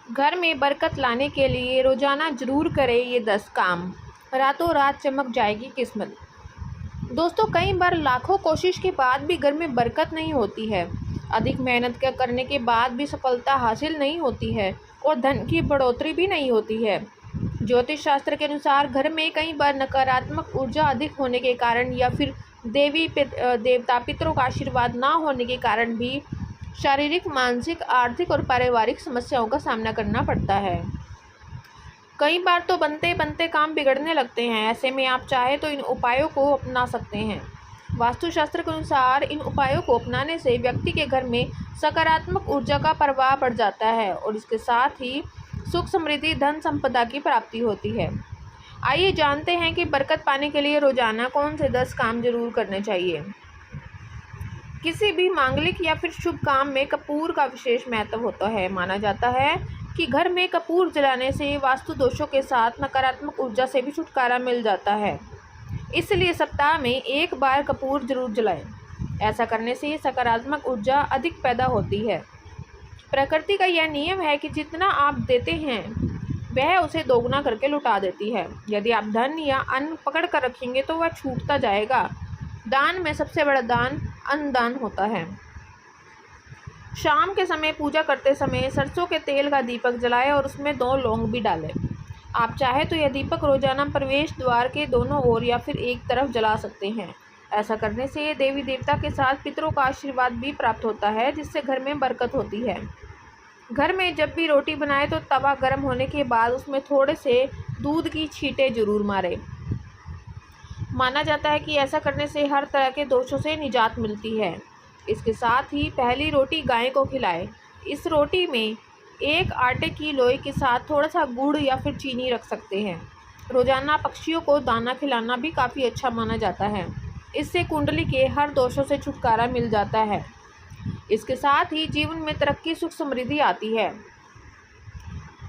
घर में बरकत लाने के लिए रोजाना जरूर करें ये 10 काम, रातों रात चमक जाएगी किस्मत। दोस्तों, कई बार लाखों कोशिश के बाद भी घर में बरकत नहीं होती है। अधिक मेहनत करने के बाद भी सफलता हासिल नहीं होती है और धन की बढ़ोतरी भी नहीं होती है। ज्योतिष शास्त्र के अनुसार घर में कई बार नकारात्मक ऊर्जा अधिक होने के कारण या फिर देवता पितरों का आशीर्वाद ना होने के कारण भी शारीरिक, मानसिक, आर्थिक और पारिवारिक समस्याओं का सामना करना पड़ता है। कई बार तो बनते बनते काम बिगड़ने लगते हैं। ऐसे में आप चाहे तो इन उपायों को अपना सकते हैं। वास्तुशास्त्र के अनुसार इन उपायों को अपनाने से व्यक्ति के घर में सकारात्मक ऊर्जा का प्रवाह बढ़ जाता है और इसके साथ ही सुख, समृद्धि, धन संपदा की प्राप्ति होती है। आइए जानते हैं कि बरकत पाने के लिए रोजाना कौन से 10 काम जरूर करने चाहिए। किसी भी मांगलिक या फिर शुभ काम में कपूर का विशेष महत्व होता है। माना जाता है कि घर में कपूर जलाने से वास्तु दोषों के साथ नकारात्मक ऊर्जा से भी छुटकारा मिल जाता है। इसलिए सप्ताह में एक बार कपूर जरूर जलाएं। ऐसा करने से सकारात्मक ऊर्जा अधिक पैदा होती है। प्रकृति का यह नियम है कि जितना आप देते हैं वह उसे दोगुना करके लुटा देती है। यदि आप धन या अन्न पकड़ कर रखेंगे तो वह छूटता जाएगा। दान में सबसे बड़ा दान अन्नदान होता है। शाम के समय पूजा करते समय सरसों के तेल का दीपक जलाएं और उसमें 2 लौंग भी डालें। आप चाहे तो यह दीपक रोजाना प्रवेश द्वार के दोनों ओर या फिर एक तरफ जला सकते हैं। ऐसा करने से देवी देवता के साथ पितरों का आशीर्वाद भी प्राप्त होता है, जिससे घर में बरकत होती है। घर में जब भी रोटी बनाए तो तवा गर्म होने के बाद उसमें थोड़े से दूध की छींटे जरूर मारें। माना जाता है कि ऐसा करने से हर तरह के दोषों से निजात मिलती है। इसके साथ ही पहली रोटी गाय को खिलाएं। इस रोटी में एक आटे की लोई के साथ थोड़ा सा गुड़ या फिर चीनी रख सकते हैं। रोजाना पक्षियों को दाना खिलाना भी काफ़ी अच्छा माना जाता है। इससे कुंडली के हर दोषों से छुटकारा मिल जाता है। इसके साथ ही जीवन में तरक्की, सुख, समृद्धि आती है।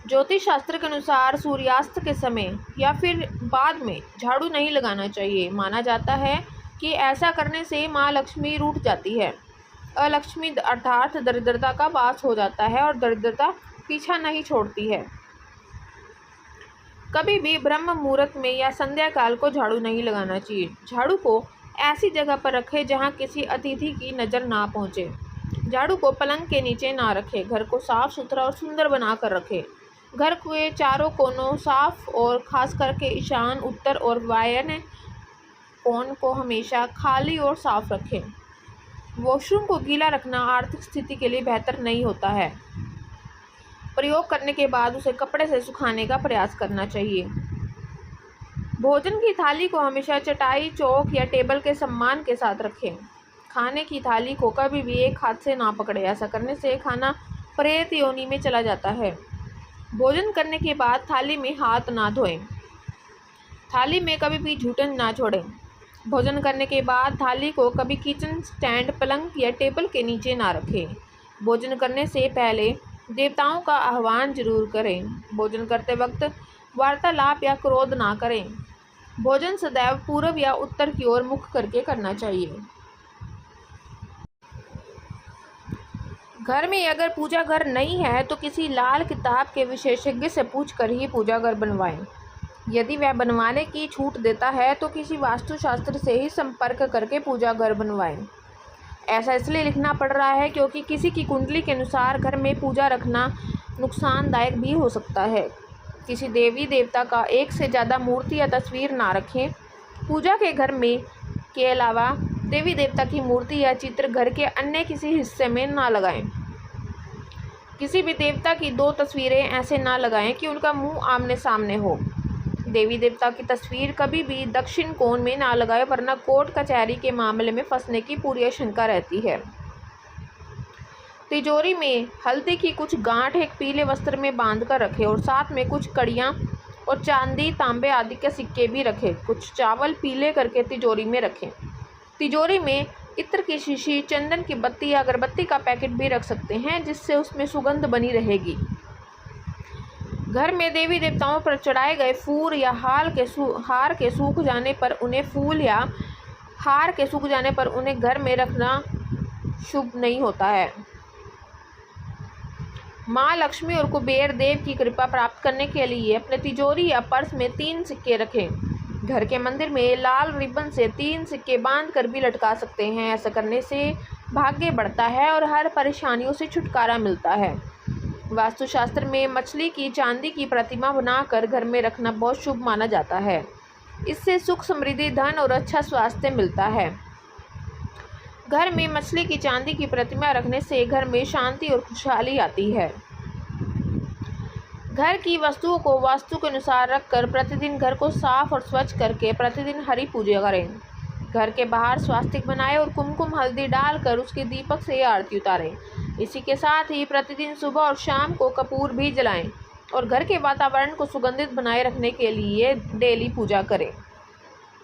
ज्योतिष शास्त्र के अनुसार सूर्यास्त के समय या फिर बाद में झाड़ू नहीं लगाना चाहिए। माना जाता है कि ऐसा करने से माँ लक्ष्मी रूठ जाती है। अलक्ष्मी अर्थात दरिद्रता का वास हो जाता है और दरिद्रता पीछा नहीं छोड़ती है। कभी भी ब्रह्म मुहूर्त में या संध्या काल को झाड़ू नहीं लगाना चाहिए। झाड़ू को ऐसी जगह पर रखें जहां किसी अतिथि की नज़र ना पहुंचे। झाड़ू को पलंग के नीचे ना रखें। घर को साफ सुथरा और सुंदर बनाकर रखें। घर के चारों कोनों साफ और खास करके ईशान, उत्तर और वायव्य कोण को हमेशा खाली और साफ रखें। वॉशरूम को गीला रखना आर्थिक स्थिति के लिए बेहतर नहीं होता है। प्रयोग करने के बाद उसे कपड़े से सुखाने का प्रयास करना चाहिए। भोजन की थाली को हमेशा चटाई, चौक या टेबल के सम्मान के साथ रखें। खाने की थाली को कभी भी एक हाथ से ना पकड़े। ऐसा करने से खाना प्रेत योनि में चला जाता है। भोजन करने के बाद थाली में हाथ ना धोएं। थाली में कभी भी जूठन ना छोड़ें। भोजन करने के बाद थाली को कभी किचन स्टैंड, पलंग या टेबल के नीचे ना रखें। भोजन करने से पहले देवताओं का आह्वान जरूर करें। भोजन करते वक्त वार्तालाप या क्रोध ना करें। भोजन सदैव पूर्व या उत्तर की ओर मुख करके करना चाहिए। घर में अगर पूजा घर नहीं है तो किसी लाल किताब के विशेषज्ञ से पूछकर ही पूजा घर बनवाएं। यदि वह बनवाने की छूट देता है तो किसी वास्तुशास्त्र से ही संपर्क करके पूजा घर बनवाएं। ऐसा इसलिए लिखना पड़ रहा है क्योंकि किसी की कुंडली के अनुसार घर में पूजा रखना नुकसानदायक भी हो सकता है। किसी देवी देवता का एक से ज़्यादा मूर्ति या तस्वीर ना रखें। पूजा के घर में के अलावा देवी देवता की मूर्ति या चित्र घर के अन्य किसी हिस्से में ना लगाएं। किसी भी देवता की 2 तस्वीरें ऐसे ना लगाएं कि उनका मुंह आमने सामने हो। देवी देवता की तस्वीर कभी भी दक्षिण कोण में ना लगाएं, वरना कोर्ट कचहरी के मामले में फंसने की पूरी आशंका रहती है। तिजोरी में हल्दी की कुछ गांठ एक पीले वस्त्र में बांध कर रखें और साथ में कुछ कड़ियाँ और चांदी, तांबे आदि के सिक्के भी रखें। कुछ चावल पीले करके तिजोरी में रखें। तिजोरी में इत्र की शीशी, चंदन की बत्ती या अगरबत्ती का पैकेट भी रख सकते हैं, जिससे उसमें सुगंध बनी रहेगी। घर में देवी देवताओं पर चढ़ाए गए फूल या हार के सूख जाने पर उन्हें घर में रखना शुभ नहीं होता है। माँ लक्ष्मी और कुबेर देव की कृपा प्राप्त करने के लिए अपने तिजोरी या पर्स में 3 सिक्के रखें। घर के मंदिर में लाल रिबन से 3 सिक्के बांध कर भी लटका सकते हैं। ऐसा करने से भाग्य बढ़ता है और हर परेशानियों से छुटकारा मिलता है। वास्तुशास्त्र में मछली की चांदी की प्रतिमा बनाकर घर में रखना बहुत शुभ माना जाता है। इससे सुख, समृद्धि, धन और अच्छा स्वास्थ्य मिलता है। घर में मछली की चांदी की प्रतिमा रखने से घर में शांति और खुशहाली आती है। घर की वस्तुओं को वास्तु के अनुसार रखकर प्रतिदिन घर को साफ और स्वच्छ करके प्रतिदिन हरि पूजा करें। घर के बाहर स्वास्तिक बनाएं और कुमकुम हल्दी डालकर उसके दीपक से आरती उतारें। इसी के साथ ही प्रतिदिन सुबह और शाम को कपूर भी जलाएं और घर के वातावरण को सुगंधित बनाए रखने के लिए डेली पूजा करें।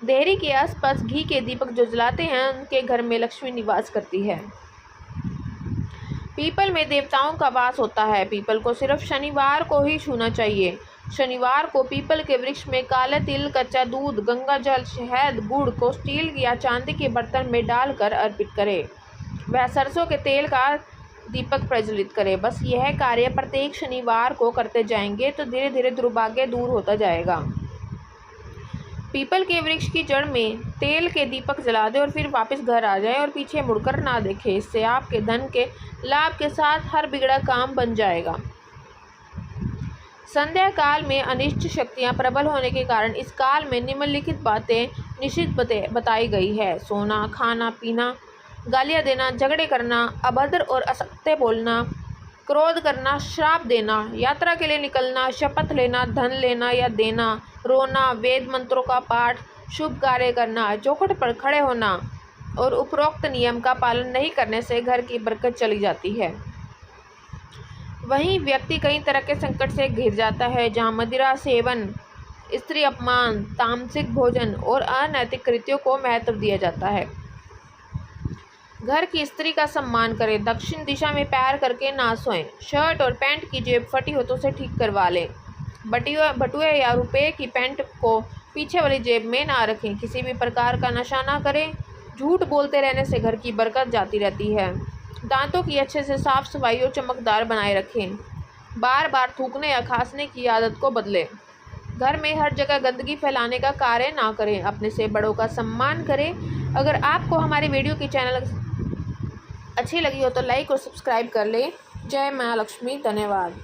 देहरी के आसपास घी के दीपक जो जलाते हैं उनके घर में लक्ष्मी निवास करती है। पीपल में देवताओं का वास होता है। पीपल को सिर्फ शनिवार को ही छूना चाहिए। शनिवार को पीपल के वृक्ष में काले तिल, कच्चा दूध, गंगा जल, शहद, गुड़ को स्टील या चांदी के बर्तन में डालकर अर्पित करें। वह सरसों के तेल का दीपक प्रज्वलित करें। बस यह कार्य प्रत्येक शनिवार को करते जाएंगे तो धीरे धीरे दुर्भाग्य दूर होता जाएगा। पीपल के वृक्ष की जड़ में तेल के दीपक जला दें और फिर वापस घर आ जाएं और पीछे मुड़कर ना देखें। इससे आपके धन के लाभ के साथ हर बिगड़ा काम बन जाएगा। संध्या काल में अनिष्ट शक्तियां प्रबल होने के कारण इस काल में निम्नलिखित बातें निषिद्ध बताई गई है। सोना, खाना पीना, गालियां देना, झगड़े करना, अभद्र और असत्य बोलना, क्रोध करना, श्राप देना, यात्रा के लिए निकलना, शपथ लेना, धन लेना या देना, रोना, वेद मंत्रों का पाठ, शुभ कार्य करना, चौखट पर खड़े होना और उपरोक्त नियम का पालन नहीं करने से घर की बरकत चली जाती है। वहीं व्यक्ति कई तरह के संकट से घिर जाता है, जहां मदिरा सेवन, स्त्री अपमान, तामसिक भोजन और अनैतिक कृत्यों को महत्व दिया जाता है। घर की स्त्री का सम्मान करें। दक्षिण दिशा में पैर करके ना सोएं। शर्ट और पैंट की जेब फटी हो तो उसे ठीक करवा लें। बटुए या रुपए की पैंट को पीछे वाली जेब में ना रखें। किसी भी प्रकार का नशा ना करें। झूठ बोलते रहने से घर की बरकत जाती रहती है। दांतों की अच्छे से साफ सफाई और चमकदार बनाए रखें। बार बार थूकने या खांसने की आदत को बदलें। घर में हर जगह गंदगी फैलाने का कार्य ना करें। अपने से बड़ों का सम्मान करें। अगर आपको हमारी वीडियो की चैनल अच्छी लगी हो तो लाइक और सब्सक्राइब कर लें। जय माँ लक्ष्मी। धन्यवाद।